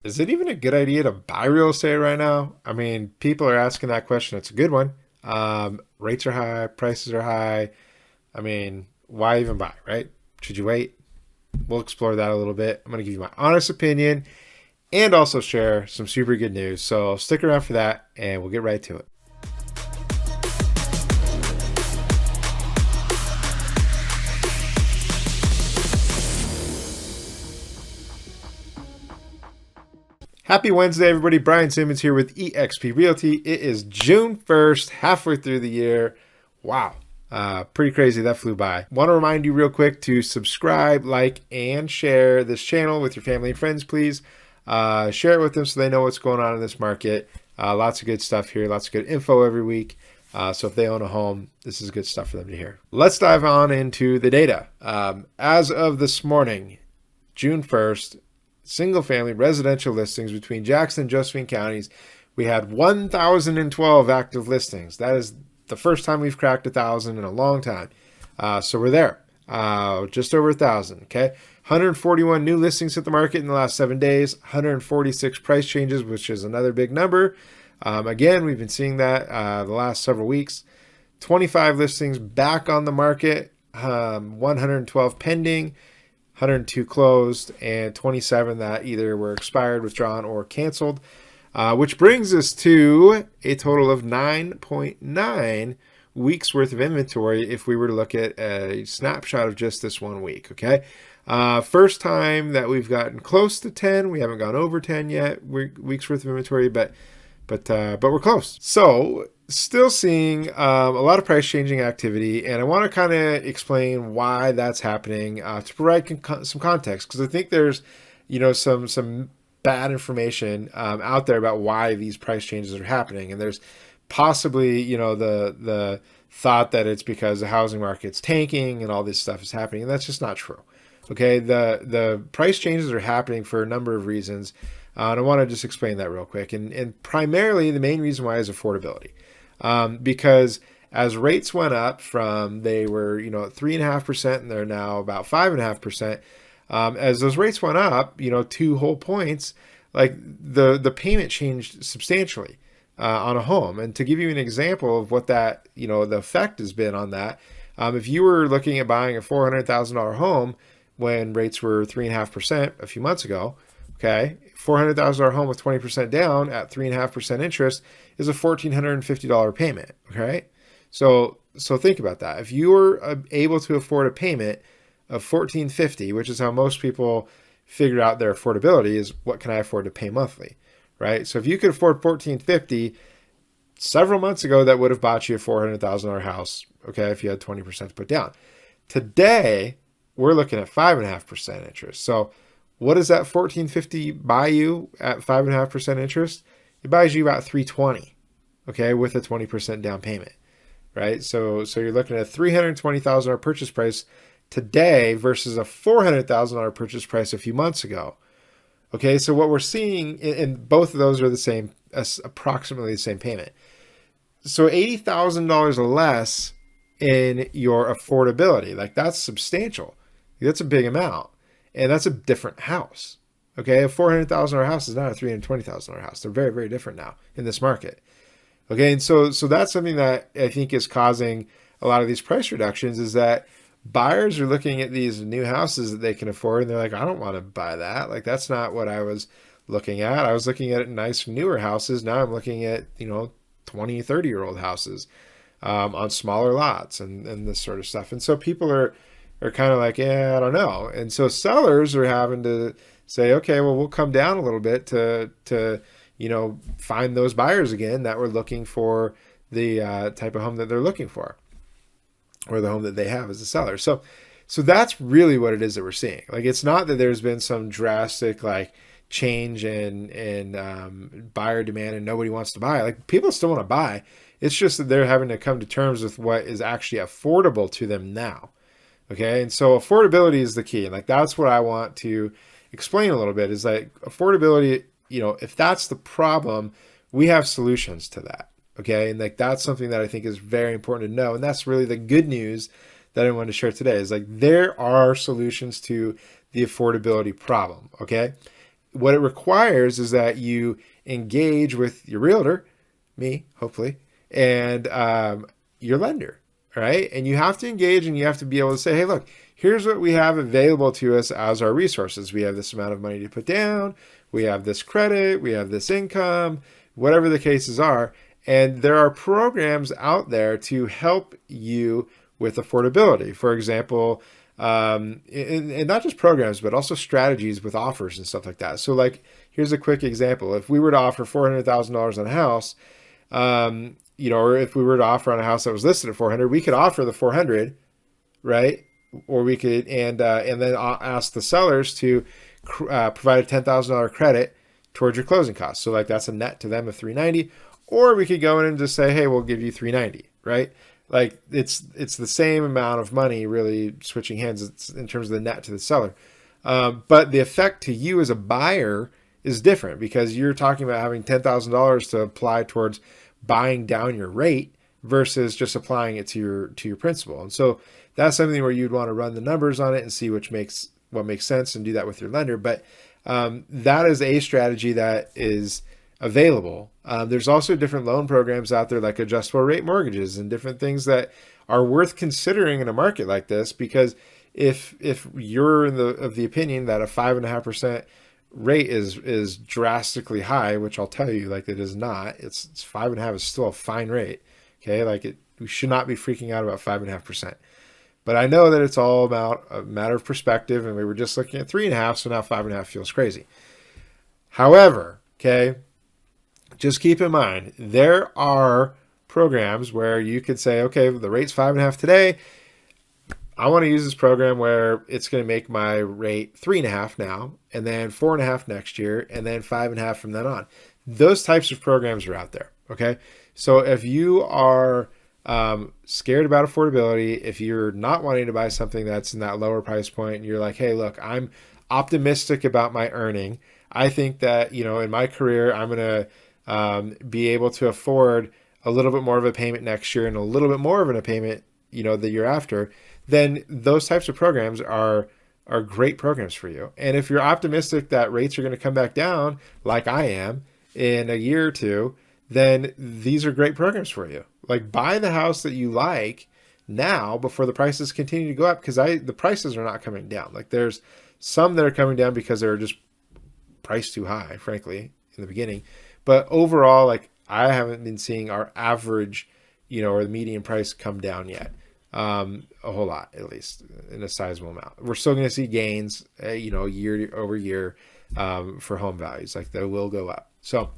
Is it even a good idea to buy real estate right now? I mean, people are asking that question. It's a good one. Rates are high, prices are high. I mean, why even buy, right? Should you wait? We'll explore that a little bit. I'm going to give you my honest opinion and also share some super good news. So stick around for that and we'll get right to it. Happy Wednesday, everybody. Brian Simmons here with eXp Realty. It is June 1st, halfway through the year. Wow. Pretty crazy. That flew by. Want to remind you real quick to subscribe, like, and share this channel with your family and friends, please. Share it with them so they know what's going on in this market. Lots of good stuff here. Lots of good info every week. So if they own a home, this is good stuff for them to hear. Let's dive on into the data. As of this morning, June 1st, single-family residential listings between Jackson and Josephine counties, we had 1,012 active listings. That is the first time we've cracked 1,000 in a long time. So we're there, just over 1,000. Okay, 141 new listings hit the market in the last 7 days. 146 price changes, which is another big number. Again, we've been seeing that the last several weeks. 25 listings back on the market. 112 pending. 102 closed, and 27 that either were expired, withdrawn, or canceled, which brings us to a total of 9.9 weeks worth of inventory if we were to look at a snapshot of just this 1 week. Okay, first time that we've gotten close to 10. We haven't gone over 10 yet, weeks worth of inventory, but we're close. So still seeing a lot of price changing activity, and I want to kind of explain why that's happening to provide some context, because I think there's some bad information out there about why these price changes are happening, and there's possibly the thought that it's because the housing market's tanking and all this stuff is happening, and that's just not true. Okay, the price changes are happening for a number of reasons. And I want to just explain that real quick. And primarily, the main reason why is affordability. Because as rates went up from, they were, at 3.5%, and they're now about 5.5%. As those rates went up, 2 whole points, like the payment changed substantially on a home. And to give you an example of what that, the effect has been on that, if you were looking at buying a $400,000 home when rates were 3.5% a few months ago, okay, $400,000 home with 20% down at 3.5% interest is a $1,450 payment. Okay, so think about that. If you were able to afford a payment of $1,450, which is how most people figure out their affordability, is what can I afford to pay monthly, right? So if you could afford $1,450 several months ago, that would have bought you a $400,000 house. Okay, if you had 20% to put down. Today, we're looking at 5.5% interest. So what does that $1,450 buy you at 5.5% interest? It buys you about $320, okay, with a 20% down payment, right? So you're looking at a $320,000 purchase price today versus a $400,000 purchase price a few months ago. Okay, so what we're seeing, and both of those are the same, approximately the same payment. So $80,000 less in your affordability, like that's substantial. That's a big amount. And that's a different house. Okay, a $400,000 house is not a $320,000 house. They're very, very different now in this market. Okay, and so that's something that I think is causing a lot of these price reductions, is that buyers are looking at these new houses that they can afford, and they're like, I don't want to buy that. Like, that's not what I was looking at. I was looking at nice, newer houses. Now I'm looking at, 20, 30-year-old houses on smaller lots and this sort of stuff. And so people are kind of like, yeah, I don't know. And so sellers are having to say, okay, well, we'll come down a little bit to find those buyers again that were looking for the type of home that they're looking for, or the home that they have as a seller. So that's really what it is that we're seeing. Like, it's not that there's been some drastic change in buyer demand and nobody wants to buy. Like, people still want to buy. It's just that they're having to come to terms with what is actually affordable to them now. Okay, and so affordability is the key. And that's what I want to explain a little bit, is affordability, if that's the problem, we have solutions to that. Okay, and that's something that I think is very important to know. And that's really the good news that I wanted to share today, is there are solutions to the affordability problem. Okay, what it requires is that you engage with your realtor, me, hopefully, and your lender, right? And you have to engage and you have to be able to say, hey, look, here's what we have available to us as our resources. We have this amount of money to put down. We have this credit. We have this income, whatever the cases are. And there are programs out there to help you with affordability. For example, and not just programs, but also strategies with offers and stuff like that. So like, here's a quick example. If we were to offer $400,000 on a house, or if we were to offer on a house that was listed at 400, we could offer the 400, right? Or we could, and then ask the sellers to provide a $10,000 credit towards your closing costs. So like that's a net to them of 390. Or we could go in and just say, hey, we'll give you 390, right? Like it's the same amount of money really switching hands in terms of the net to the seller. But the effect to you as a buyer is different because you're talking about having $10,000 to apply towards buying down your rate versus just applying it to your principal. And so that's something where you'd want to run the numbers on it and see what makes sense and do that with your lender. But that is a strategy that is available. There's also different loan programs out there like adjustable rate mortgages and different things that are worth considering in a market like this, because if you're of the opinion that a 5.5% rate is drastically high, which I'll tell you, like it is not. It's 5.5 is still a fine rate. Okay, like we should not be freaking out about 5.5%. But I know that it's all about a matter of perspective, and we were just looking at 3.5, so now 5.5 feels crazy. However, okay, just keep in mind, there are programs where you could say, okay, the rate's 5.5 today. I want to use this program where it's going to make my rate 3.5 now, and then 4.5 next year, and then 5.5 from then on. Those types of programs are out there. Okay. So if you are scared about affordability, if you're not wanting to buy something that's in that lower price point, and you're like, hey, look, I'm optimistic about my earning. I think that, in my career, I'm going to be able to afford a little bit more of a payment next year and a little bit more of a payment, the year after, then those types of programs are great programs for you. And if you're optimistic that rates are going to come back down, like I am, in a year or two, then these are great programs for you. Like buy the house that you like now before the prices continue to go up, because the prices are not coming down. Like there's some that are coming down because they're just priced too high, frankly, in the beginning. But overall, like I haven't been seeing our average, or the median price come down yet. A whole lot, at least in a sizable amount. We're still going to see gains, year over year, for home values. Like they will go up. So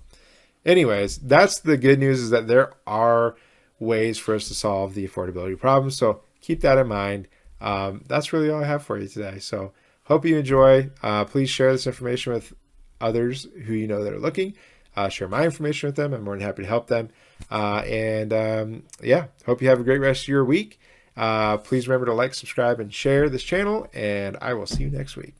anyways, that's the good news, is that there are ways for us to solve the affordability problem. So keep that in mind. That's really all I have for you today. So hope you enjoy. Please share this information with others who that are looking. Share my information with them. I'm more than happy to help them. Hope you have a great rest of your week. Please remember to like, subscribe, and share this channel, and I will see you next week.